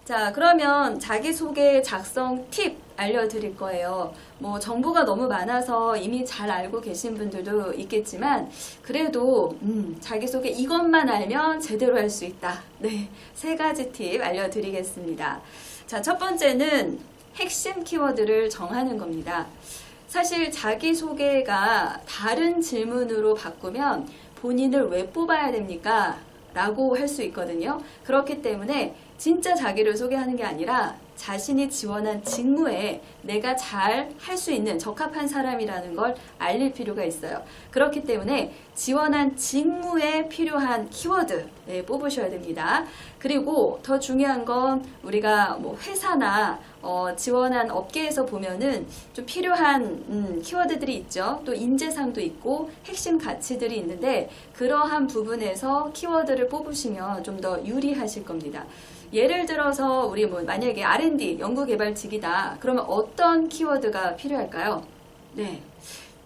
자, 그러면 자기소개 작성 팁 알려드릴 거예요. 뭐 정보가 너무 많아서 이미 잘 알고 계신 분들도 있겠지만 그래도 자기소개 이것만 알면 제대로 할 수 있다. 네, 3가지 팁 알려드리겠습니다. 자, 첫 번째는 핵심 키워드를 정하는 겁니다. 사실 자기소개가 다른 질문으로 바꾸면 본인을 왜 뽑아야 됩니까? 라고 할 수 있거든요. 그렇기 때문에 진짜 자기를 소개하는 게 아니라 자신이 지원한 직무에 내가 잘 할 수 있는 적합한 사람이라는 걸 알릴 필요가 있어요. 그렇기 때문에 지원한 직무에 필요한 키워드 뽑으셔야 됩니다. 그리고 더 중요한 건 우리가 뭐 회사나 지원한 업계에서 보면은 좀 필요한 키워드들이 있죠. 또 인재상도 있고 핵심 가치들이 있는데 그러한 부분에서 키워드를 뽑으시면 좀 더 유리하실 겁니다. 예를 들어서 우리 뭐 만약에 R&D 연구개발직이다. 그러면 어떤 키워드가 필요할까요? 네,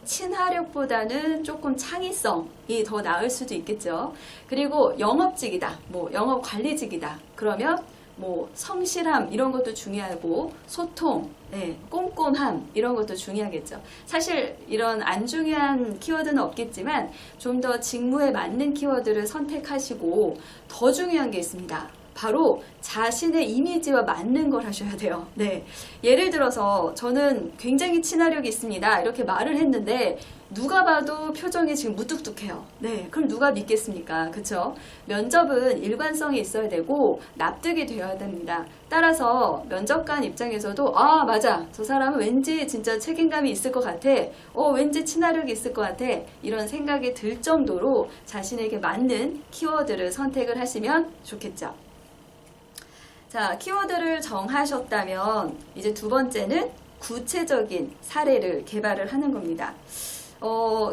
친화력보다는 조금 창의성이 더 나을 수도 있겠죠. 그리고 영업직이다. 뭐 영업관리직이다. 그러면 뭐 성실함 이런 것도 중요하고 소통, 꼼꼼함 이런 것도 중요하겠죠. 사실 이런 안 중요한 키워드는 없겠지만 좀 더 직무에 맞는 키워드를 선택하시고 더 중요한 게 있습니다. 바로 자신의 이미지와 맞는 걸 하셔야 돼요. 네, 예를 들어서 저는 굉장히 친화력이 있습니다. 이렇게 말을 했는데 누가 봐도 표정이 지금 무뚝뚝해요. 네, 그럼 누가 믿겠습니까? 그쵸? 면접은 일관성이 있어야 되고 납득이 되어야 됩니다. 따라서 면접관 입장에서도 아 맞아, 저 사람은 왠지 진짜 책임감이 있을 것 같아, 왠지 친화력이 있을 것 같아, 이런 생각이 들 정도로 자신에게 맞는 키워드를 선택을 하시면 좋겠죠. 자, 키워드를 정하셨다면 이제 두 번째는 구체적인 사례를 개발을 하는 겁니다.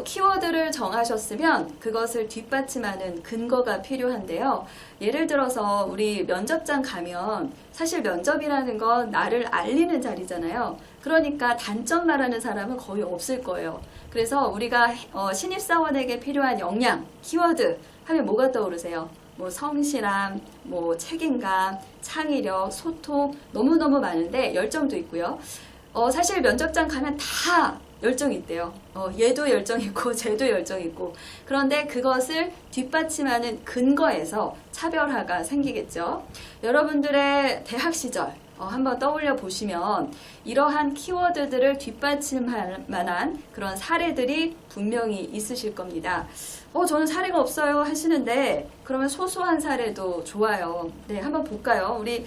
키워드를 정하셨으면 그것을 뒷받침하는 근거가 필요한데요. 예를 들어서 우리 면접장 가면 사실 면접이라는 건 나를 알리는 자리잖아요. 그러니까 단점 말하는 사람은 거의 없을 거예요. 그래서 우리가 신입사원에게 필요한 역량, 키워드 하면 뭐가 떠오르세요? 뭐 성실함, 뭐 책임감, 창의력, 소통 너무너무 많은데 열정도 있고요. 사실 면접장 가면 다 열정이 있대요. 얘도 열정 있고 쟤도 열정 있고. 그런데 그것을 뒷받침하는 근거에서 차별화가 생기겠죠. 여러분들의 대학 시절 한번 떠올려 보시면 이러한 키워드들을 뒷받침할 만한 그런 사례들이 분명히 있으실 겁니다. 저는 사례가 없어요 하시는데 그러면 소소한 사례도 좋아요. 네, 한번 볼까요? 우리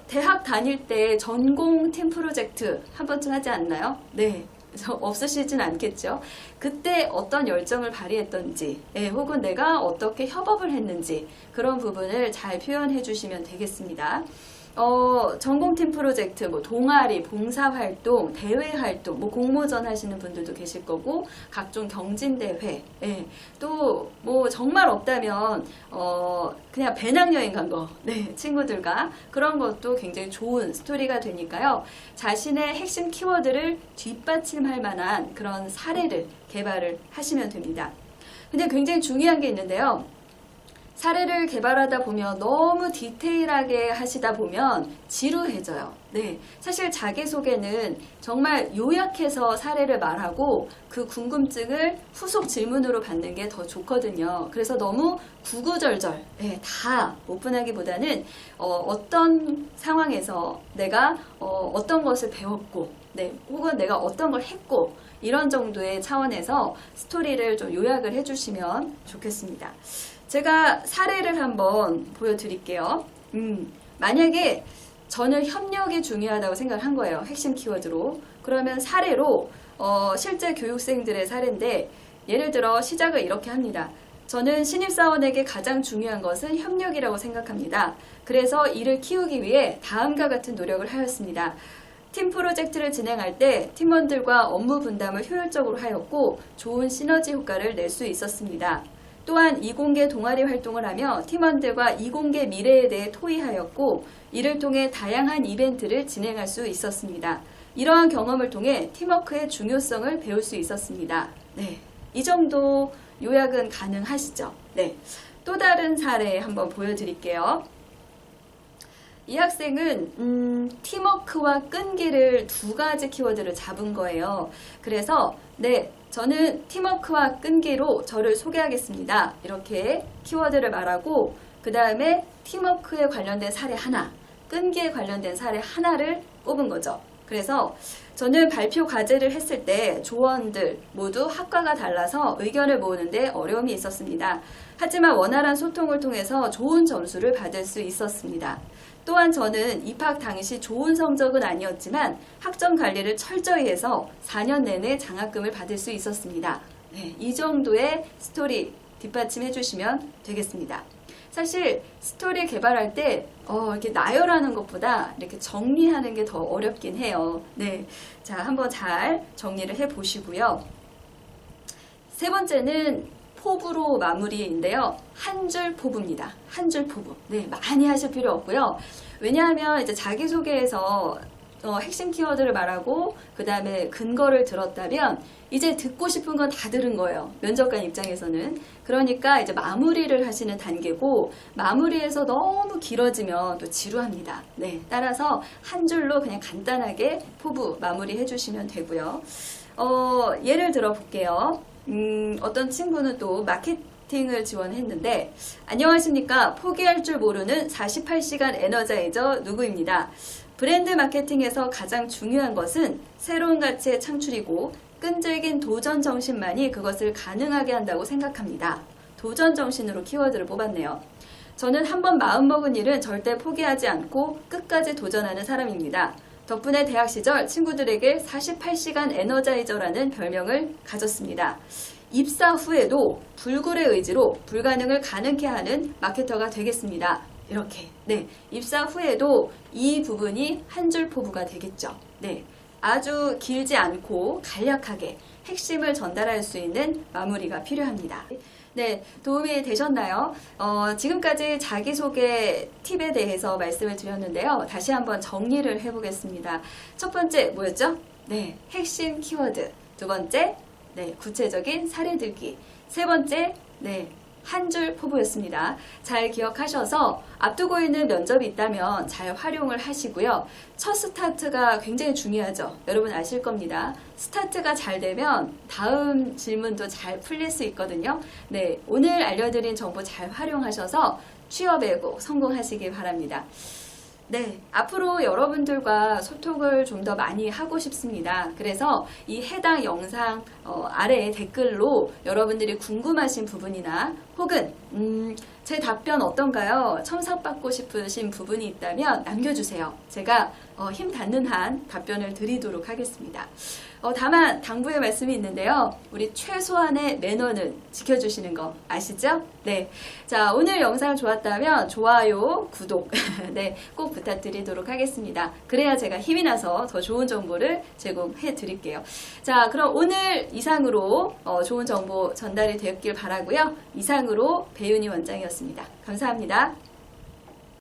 대학 다닐 때 전공 팀 프로젝트 한 번쯤 하지 않나요? 네. 없으시진 않겠죠. 그때 어떤 열정을 발휘했던지, 혹은 내가 어떻게 협업을 했는지 그런 부분을 잘 표현해 주시면 되겠습니다. 전공팀 프로젝트, 뭐 동아리, 봉사활동, 대외활동, 뭐 공모전 하시는 분들도 계실 거고, 각종 경진대회, 또 뭐 정말 없다면 그냥 배낭여행 간 거, 친구들과 그런 것도 굉장히 좋은 스토리가 되니까요. 자신의 핵심 키워드를 뒷받침할 만한 그런 사례를 개발을 하시면 됩니다. 근데 굉장히 중요한 게 있는데요. 사례를 개발하다 보면 너무 디테일하게 하시다 보면 지루해져요. 네, 사실 자기소개는 정말 요약해서 사례를 말하고 그 궁금증을 후속 질문으로 받는 게 더 좋거든요. 그래서 너무 구구절절 다 오픈하기보다는 어떤 상황에서 내가 어떤 것을 배웠고 혹은 내가 어떤 걸 했고 이런 정도의 차원에서 스토리를 좀 요약을 해주시면 좋겠습니다. 제가 사례를 한번 보여드릴게요. 만약에 저는 협력이 중요하다고 생각을 한 거예요. 핵심 키워드로. 그러면 사례로 실제 교육생들의 사례인데 예를 들어 시작을 이렇게 합니다. 저는 신입사원에게 가장 중요한 것은 협력이라고 생각합니다. 그래서 이를 키우기 위해 다음과 같은 노력을 하였습니다. 팀 프로젝트를 진행할 때 팀원들과 업무 분담을 효율적으로 하였고 좋은 시너지 효과를 낼 수 있었습니다. 또한 이공계 동아리 활동을 하며 팀원들과 이공계 미래에 대해 토의하였고 이를 통해 다양한 이벤트를 진행할 수 있었습니다. 이러한 경험을 통해 팀워크의 중요성을 배울 수 있었습니다. 네, 이 정도 요약은 가능하시죠? 네, 또 다른 사례 한번 보여드릴게요. 이 학생은 팀워크와 끈기를 두 가지 키워드를 잡은 거예요. 그래서 네, 저는 팀워크와 끈기로 저를 소개하겠습니다. 이렇게 키워드를 말하고 그 다음에 팀워크에 관련된 사례 하나, 끈기에 관련된 사례 하나를 꼽은 거죠. 그래서 저는 발표 과제를 했을 때 조원들 모두 학과가 달라서 의견을 모으는데 어려움이 있었습니다. 하지만 원활한 소통을 통해서 좋은 점수를 받을 수 있었습니다. 또한 저는 입학 당시 좋은 성적은 아니었지만 학점 관리를 철저히 해서 4년 내내 장학금을 받을 수 있었습니다. 네, 이 정도의 스토리 뒷받침해 주시면 되겠습니다. 사실 스토리 개발할 때 이렇게 나열하는 것보다 이렇게 정리하는 게 더 어렵긴 해요. 네, 자, 한번 잘 정리를 해 보시고요. 세 번째는 포부로 마무리인데요. 한 줄 포부입니다. 한 줄 포부. 네, 많이 하실 필요 없고요. 왜냐하면 이제 자기소개에서 핵심 키워드를 말하고 그 다음에 근거를 들었다면 이제 듣고 싶은 건 다 들은 거예요. 면접관 입장에서는. 그러니까 이제 마무리를 하시는 단계고 마무리에서 너무 길어지면 또 지루합니다. 네, 따라서 한 줄로 그냥 간단하게 포부 마무리 해주시면 되고요. 예를 들어 볼게요. 어떤 친구는 또 마케팅을 지원했는데 안녕하십니까. 포기할 줄 모르는 48시간 에너자이저 누구입니다. 브랜드 마케팅에서 가장 중요한 것은 새로운 가치의 창출이고 끈질긴 도전 정신만이 그것을 가능하게 한다고 생각합니다. 도전 정신으로 키워드를 뽑았네요. 저는 한번 마음먹은 일은 절대 포기하지 않고 끝까지 도전하는 사람입니다. 덕분에 대학 시절 친구들에게 48시간 에너자이저라는 별명을 가졌습니다. 입사 후에도 불굴의 의지로 불가능을 가능케 하는 마케터가 되겠습니다. 이렇게. 네. 입사 후에도 이 부분이 한 줄 포부가 되겠죠. 네. 아주 길지 않고 간략하게 핵심을 전달할 수 있는 마무리가 필요합니다. 네, 도움이 되셨나요? 지금까지 자기소개 팁에 대해서 말씀을 드렸는데요. 다시 한번 정리를 해보겠습니다. 첫 번째 뭐였죠? 네, 핵심 키워드. 두 번째, 네, 구체적인 사례 들기. 세 번째, 네, 한 줄 포부였습니다. 잘 기억하셔서 앞두고 있는 면접이 있다면 잘 활용을 하시고요. 첫 스타트가 굉장히 중요하죠. 여러분 아실 겁니다. 스타트가 잘 되면 다음 질문도 잘 풀릴 수 있거든요. 네, 오늘 알려드린 정보 잘 활용하셔서 취업에 꼭 성공하시길 바랍니다. 네, 앞으로 여러분들과 소통을 좀 더 많이 하고 싶습니다. 그래서 이 해당 영상 아래 댓글로 여러분들이 궁금하신 부분이나 혹은 제 답변 어떤가요? 첨삭받고 싶으신 부분이 있다면 남겨주세요. 제가 힘 닿는 한 답변을 드리도록 하겠습니다. 다만 당부의 말씀이 있는데요. 우리 최소한의 매너는 지켜주시는 거 아시죠? 네. 자, 오늘 영상 좋았다면 좋아요, 구독 네, 꼭 부탁드리도록 하겠습니다. 그래야 제가 힘이 나서 더 좋은 정보를 제공해 드릴게요. 자, 그럼 오늘 이상으로 좋은 정보 전달이 되었길 바라고요. 이상으로 배윤희 원장이었습니다. 감사합니다.